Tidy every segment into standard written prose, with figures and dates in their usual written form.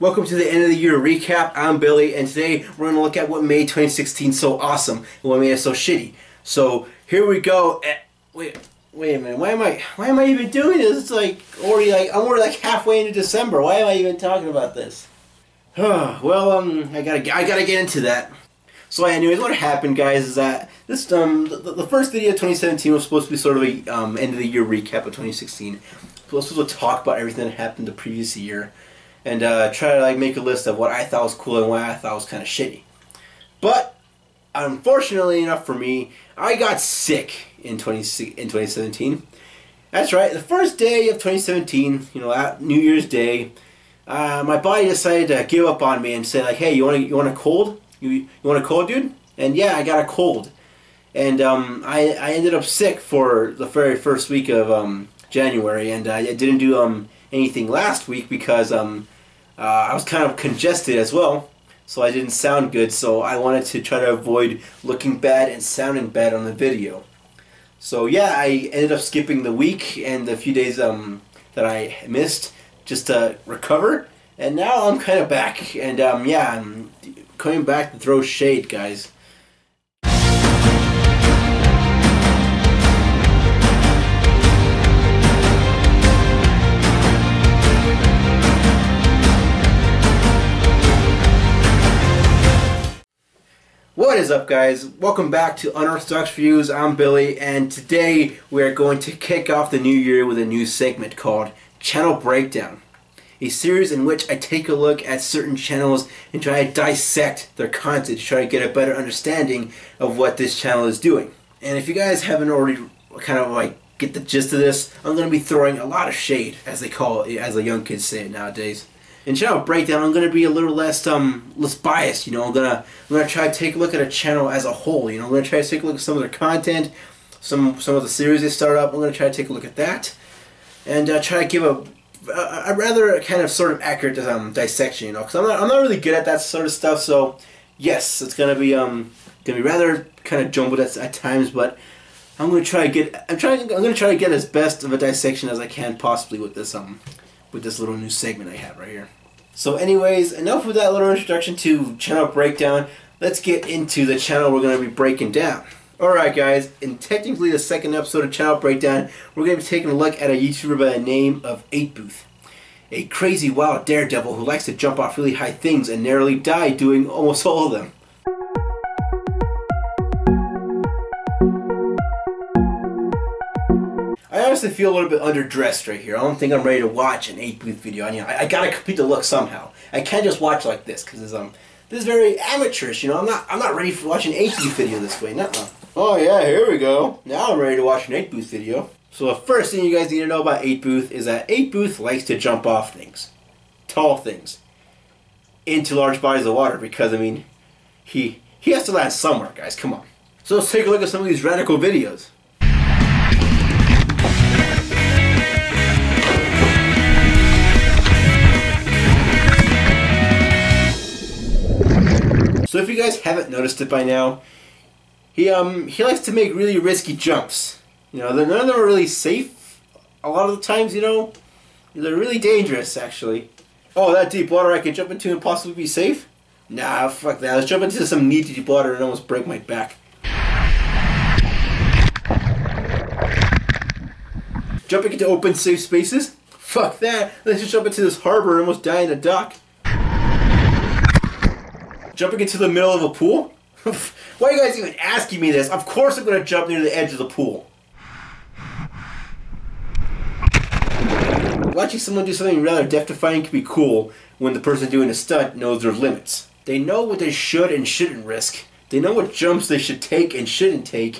Welcome to the end of the year recap. I'm Billy, and today we're going to look at what made 2016 so awesome and what made it so shitty. So here we go. Wait a minute. Why am I even doing this? It's I'm already halfway into December. Why am I even talking about this? Well, I gotta get into that. So anyways, what happened, guys, is that this the first video of 2017 was supposed to be sort of a end of the year recap of 2016. We're supposed to talk about everything that happened the previous year, and try to make a list of what I thought was cool and what I thought was kind of shitty. But unfortunately enough for me, I got sick in 2017. That's right, the first day of 2017, at New Year's Day, my body decided to give up on me and say hey, you want a cold? You want a cold, dude? And yeah, I got a cold, and I ended up sick for the very first week of January, and I didn't do anything last week because I was kind of congested as well, so I didn't sound good. So I wanted to try to avoid looking bad and sounding bad on the video. So yeah, I ended up skipping the week and the few days that I missed just to recover, and now I'm kind of back, and yeah, I'm coming back to throw shade, guys. What is up, guys? Welcome back to Unorthodox Views. I'm Billy, and today we are going to kick off the new year with a new segment called Channel Breakdown, a series in which I take a look at certain channels and try to dissect their content to try to get a better understanding of what this channel is doing. And if you guys haven't already kind of get the gist of this, I'm going to be throwing a lot of shade, as they call it, as the young kids say it nowadays. In Channel Breakdown, I'm going to be a little less biased. I'm gonna try to take a look at a channel as a whole. I'm going to try to take a look at some of their content, some of the series they start up. I'm going to try to take a look at that, and try to give a rather kind of sort of accurate dissection. Because I'm not really good at that sort of stuff. So yes, it's going to be rather kind of jumbled at times, but I'm going to try to get as best of a dissection as I can possibly with this little new segment I have right here. So anyways, enough with that little introduction to Channel Breakdown. Let's get into the channel we're going to be breaking down. Alright, guys, in technically the second episode of Channel Breakdown, we're going to be taking a look at a YouTuber by the name of 8booth. A crazy, wild daredevil who likes to jump off really high things and narrowly die doing almost all of them. I honestly feel a little bit underdressed right here. I don't think I'm ready to watch an 8booth video. I gotta complete the look somehow. I can't just watch like this because this is very amateurish. I'm not ready for watching an 8booth video this way. Nuh-uh. Oh yeah, here we go. Now I'm ready to watch an 8booth video. So the first thing you guys need to know about 8booth is that 8booth likes to jump off things, tall things, into large bodies of water because he has to land somewhere, guys. Come on. So let's take a look at some of these radical videos. So if you guys haven't noticed it by now, he likes to make really risky jumps. None of them are really safe. A lot of the times, they're really dangerous actually. Oh, that deep water I could jump into and possibly be safe? Nah, fuck that. Let's jump into some knee deep water and almost break my back. Jumping into open safe spaces? Fuck that. Let's just jump into this harbor and almost die in a dock. Jumping into the middle of a pool? Why are you guys even asking me this? Of course I'm going to jump near the edge of the pool. Watching someone do something rather death-defying can be cool when the person doing the stunt knows their limits. They know what they should and shouldn't risk. They know what jumps they should take and shouldn't take,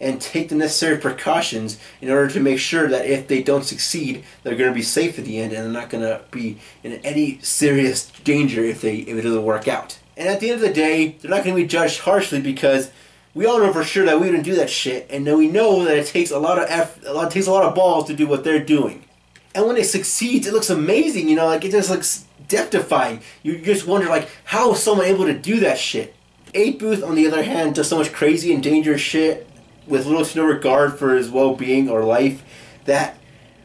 and take the necessary precautions in order to make sure that if they don't succeed, they're going to be safe at the end and they're not going to be in any serious danger if it doesn't work out. And at the end of the day, they're not going to be judged harshly because we all know for sure that we didn't do that shit, and then we know that it takes a lot of balls to do what they're doing. And when it succeeds, it looks amazing. It just looks death-defying. You just wonder how is someone able to do that shit? 8booth, on the other hand, does so much crazy and dangerous shit with little to no regard for his well-being or life that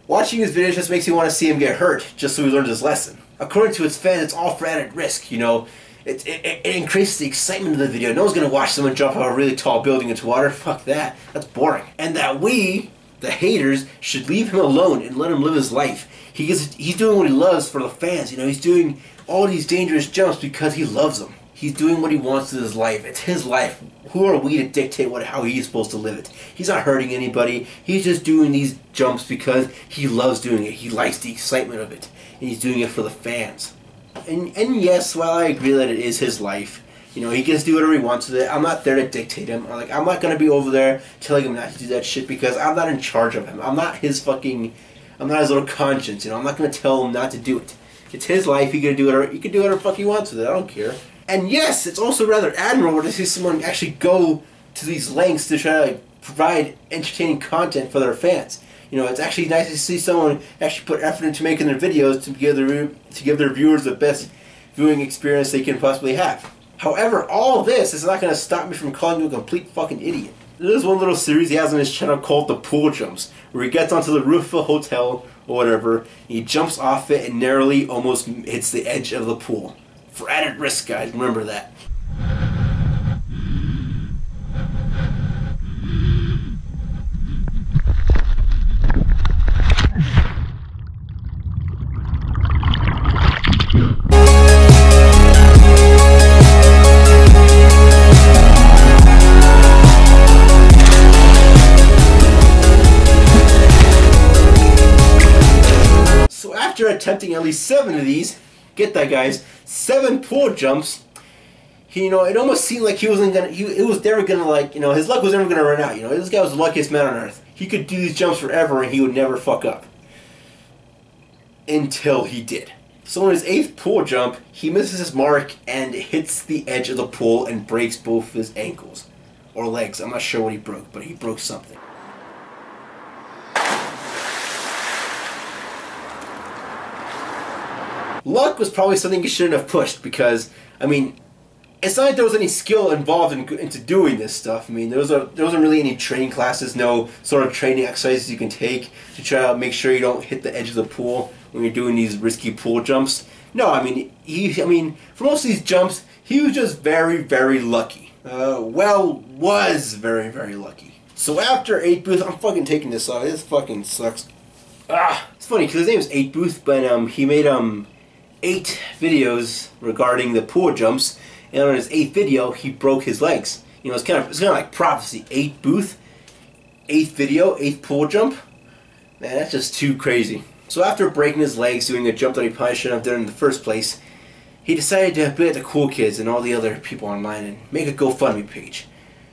watching his videos just makes me want to see him get hurt just so he learns his lesson. According to its fans, it's all for added risk, you know. It increases the excitement of the video. No one's going to watch someone jump off a really tall building into water. Fuck that. That's boring. And that we, the haters, should leave him alone and let him live his life. He's doing what he loves for the fans, you know. He's doing all these dangerous jumps because he loves them. He's doing what he wants with his life. It's his life. Who are we to dictate how he's supposed to live it? He's not hurting anybody. He's just doing these jumps because he loves doing it. He likes the excitement of it. And he's doing it for the fans. And yes, while I agree that it is his life, you know, he gets to do whatever he wants with it. I'm not there to dictate him. I'm not going to be over there telling him not to do that shit because I'm not in charge of him. I'm not his little conscience, you know. I'm not going to tell him not to do it. It's his life. He can do whatever the fuck he wants with it. I don't care. And yes, it's also rather admirable to see someone actually go to these lengths to try to like, provide entertaining content for their fans. You know, it's actually nice to see someone actually put effort into making their videos to give their viewers the best viewing experience they can possibly have. However, all this is not going to stop me from calling you a complete fucking idiot. There's one little series he has on his channel called The Pool Jumps, where he gets onto the roof of a hotel or whatever, and he jumps off it and narrowly almost hits the edge of the pool. For added risk, guys, remember that. So after attempting at least 7 of these, get that, guys, 7 pool jumps, you know, it almost seemed like he was never gonna, like, you know, his luck was never gonna run out. You know, this guy was the luckiest man on earth. He could do these jumps forever and he would never fuck up. Until he did. So on his 8th pool jump, he misses his mark and hits the edge of the pool and breaks both of his ankles. Or legs. I'm not sure what he broke, but he broke something. Luck was probably something he shouldn't have pushed because, I mean, it's not like there was any skill involved into doing this stuff. I mean, there wasn't really any training classes, no sort of training exercises you can take to try to make sure you don't hit the edge of the pool when you're doing these risky pool jumps. No, I mean, for most of these jumps, he was just very, very lucky. Was very, very lucky. So after 8booth, I'm fucking taking this off. This fucking sucks. It's funny because his name is 8booth, but he made 8 videos regarding the pool jumps, and on his 8th video he broke his legs. You know, it's kind of like prophecy. 8booth, 8th video, 8th pool jump. Man, that's just too crazy. So after breaking his legs doing a jump that he probably shouldn't have done in the first place, he decided to be like the cool kids and all the other people online and make a GoFundMe page,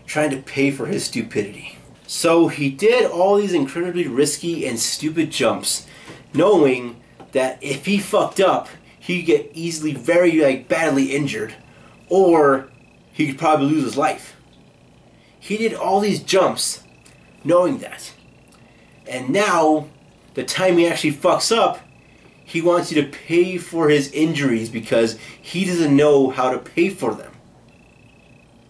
trying to pay for his stupidity. So he did all these incredibly risky and stupid jumps, knowing that if he fucked up, he could get easily very badly injured, or he could probably lose his life. He did all these jumps knowing that. And now, the time he actually fucks up, he wants you to pay for his injuries because he doesn't know how to pay for them.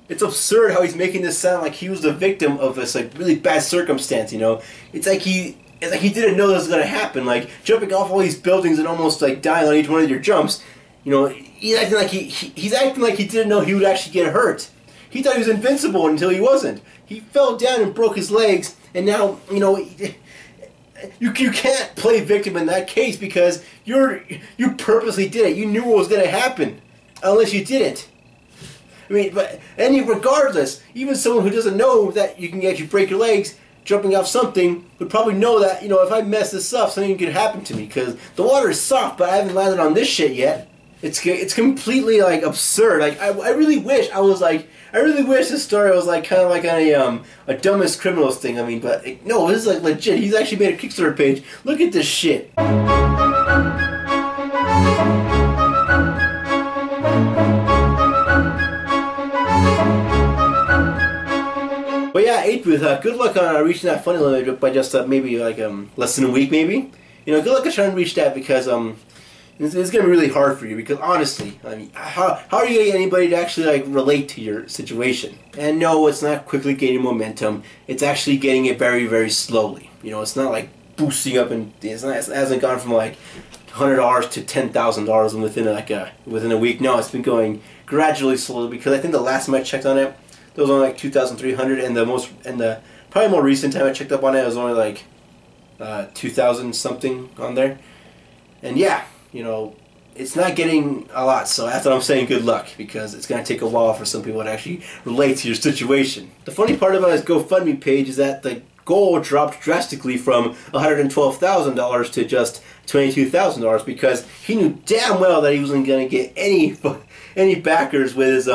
It's absurd how he's making this sound like he was the victim of this really bad circumstance, you know? It's like he didn't know this was gonna happen, like jumping off all these buildings and almost dying on each one of your jumps. You know, he's acting like he didn't know he would actually get hurt. He thought he was invincible until he wasn't. He fell down and broke his legs, and now, you know, you can't play victim in that case because you purposely did it. You knew what was gonna happen, unless you didn't. I mean, regardless, even someone who doesn't know that you can actually break your legs jumping off something would probably know that, you know, if I mess this up, something could happen to me because the water is soft, but I haven't landed on this shit yet. It's completely absurd. I really wish this story was kind of like on a dumbest criminals thing. I mean, but no, this is legit. He's actually made a Kickstarter page. Look at this shit. But yeah, 8booth, good luck on reaching that funding limit by just maybe less than a week, maybe. You know, good luck on trying to reach that because it's going to be really hard for you. Because honestly, I mean, how are you going to get anybody to actually relate to your situation? And no, it's not quickly gaining momentum. It's actually getting it very, very slowly. You know, it's not boosting up, and it hasn't gone from $100 to $10,000 within a week. No, it's been going gradually slowly, because I think the last time I checked on it, there was only like 2,300, and the probably more recent time I checked up on it, was only like 2,000 something on there. And yeah, you know, it's not getting a lot, so that's what I'm saying, good luck, because it's going to take a while for some people to actually relate to your situation. The funny part about his GoFundMe page is that the goal dropped drastically from $112,000 to just $22,000, because he knew damn well that he wasn't going to get any backers with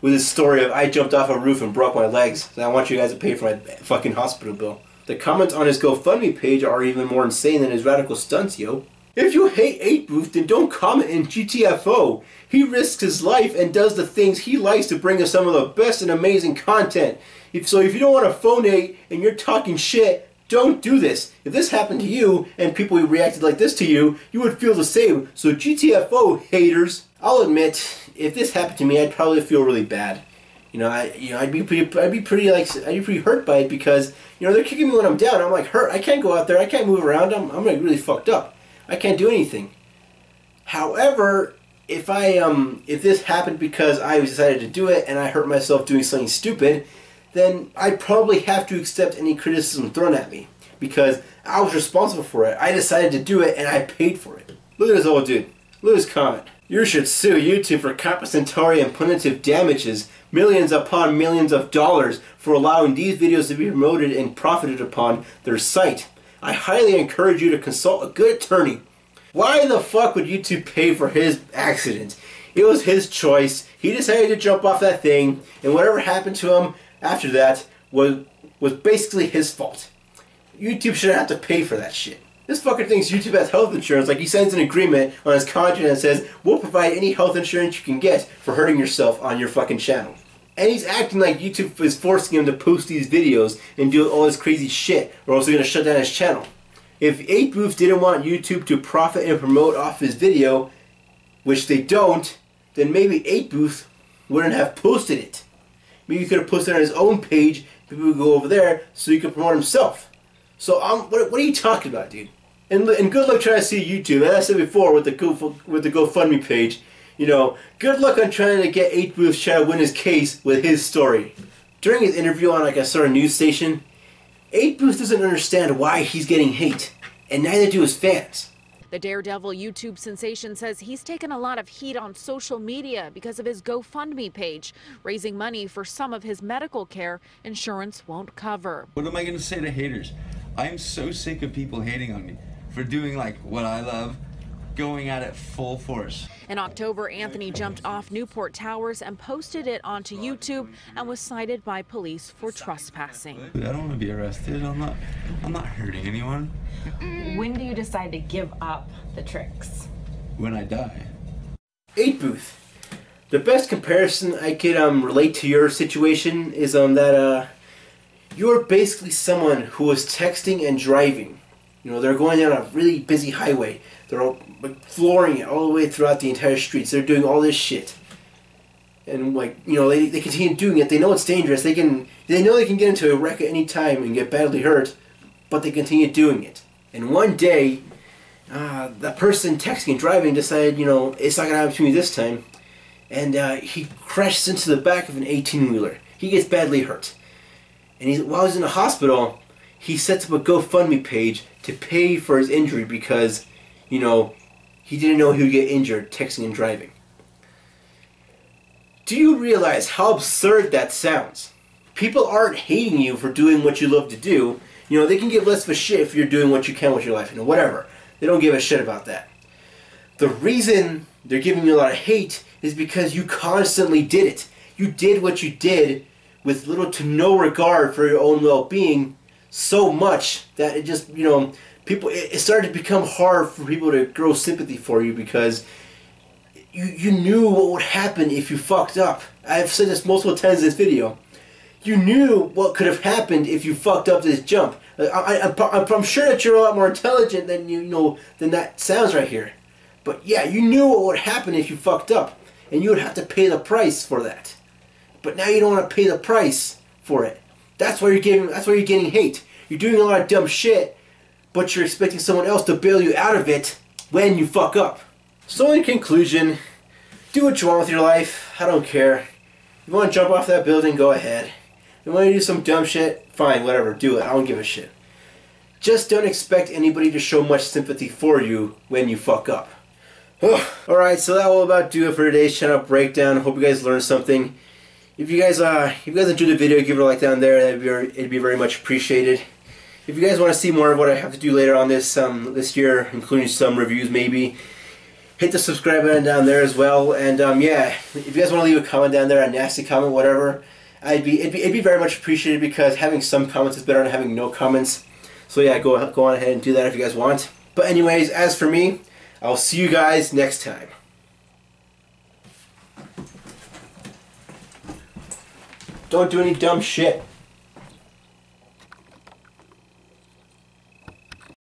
his story of "I jumped off a roof and broke my legs, so I want you guys to pay for my fucking hospital bill." The comments on his GoFundMe page are even more insane than his radical stunts, yo. If you hate 8booth, then don't comment in GTFO. He risks his life and does the things he likes to bring us some of the best and amazing content. If you don't want to phonate and you're talking shit, don't do this. If this happened to you and people reacted like this to you, you would feel the same. So GTFO, haters. I'll admit, if this happened to me, I'd probably feel really bad. I'd be pretty hurt by it, because they're kicking me when I'm down. I'm like hurt. I can't go out there. I can't move around. I'm like really fucked up. I can't do anything. However, if this happened because I decided to do it and I hurt myself doing something stupid, then I'd probably have to accept any criticism thrown at me, because I was responsible for it. I decided to do it and I paid for it. Look at this old dude. Look at his comment. You should sue YouTube for compensatory and punitive damages, millions upon millions of dollars, for allowing these videos to be promoted and profited upon their site. I highly encourage you to consult a good attorney. Why the fuck would YouTube pay for his accident? It was his choice. He decided to jump off that thing, and whatever happened to him after that was basically his fault. YouTube shouldn't have to pay for that shit. This fucker thinks YouTube has health insurance, like he signs an agreement on his contract and says, "We'll provide any health insurance you can get for hurting yourself on your fucking channel." And he's acting like YouTube is forcing him to post these videos and do all this crazy shit, or else they're going to shut down his channel. If 8booth didn't want YouTube to profit and promote off his video, which they don't, then maybe 8booth wouldn't have posted it. Maybe he could have posted it on his own page, people would go over there so he could promote himself. So what are you talking about, dude? And good luck trying to see YouTube. As I said before with the GoFundMe page, good luck on trying to get 8booth try to win his case with his story. During his interview on a sort of news station, 8booth doesn't understand why he's getting hate, and neither do his fans. The Daredevil YouTube sensation says he's taken a lot of heat on social media because of his GoFundMe page, raising money for some of his medical care insurance won't cover. What am I going to say to haters? I'm so sick of people hating on me for doing what I love, going at it full force. In October, Anthony jumped off Newport Towers and posted it onto YouTube and was cited by police for trespassing. I don't want to be arrested. I'm not hurting anyone. When do you decide to give up the tricks? When I die. 8booth. The best comparison I could relate to your situation is that you're basically someone who is texting and driving. They're going down a really busy highway. They're all flooring it all the way throughout the entire streets. They're doing all this shit. And they continue doing it. They know it's dangerous. They know they can get into a wreck at any time and get badly hurt, but they continue doing it. And one day, the person texting and driving decided, it's not going to happen to me this time. And he crashes into the back of an 18-wheeler. He gets badly hurt. And while he's in the hospital, he sets up a GoFundMe page to pay for his injury because, he didn't know he would get injured texting and driving. Do you realize how absurd that sounds? People aren't hating you for doing what you love to do. They can give less of a shit if you're doing what you can with your life. Whatever. They don't give a shit about that. The reason they're giving you a lot of hate is because you constantly did it. You did what you did with little to no regard for your own well-being, so much that it just, it started to become hard for people to grow sympathy for you, because you knew what would happen if you fucked up. I've said this multiple times in this video. You knew what could have happened if you fucked up this jump. I'm sure that you're a lot more intelligent than than that sounds right here. But yeah, you knew what would happen if you fucked up, and you would have to pay the price for that. But now you don't want to pay the price for it. That's why you're getting hate. You're doing a lot of dumb shit, but you're expecting someone else to bail you out of it when you fuck up. So in conclusion, do what you want with your life. I don't care. If you want to jump off that building, go ahead. If you want to do some dumb shit, fine, whatever, do it. I don't give a shit. Just don't expect anybody to show much sympathy for you when you fuck up. Alright, so that will about do it for today's channel breakdown. Hope you guys learned something. If you guys enjoyed the video, give it a like down there. It'd be very much appreciated. If you guys want to see more of what I have to do later on this year, including some reviews maybe, hit the subscribe button down there as well. And yeah, if you guys want to leave a comment down there, a nasty comment, whatever, it'd be very much appreciated, because having some comments is better than having no comments. So yeah, go on ahead and do that if you guys want. But anyways, as for me, I'll see you guys next time. Don't do any dumb shit.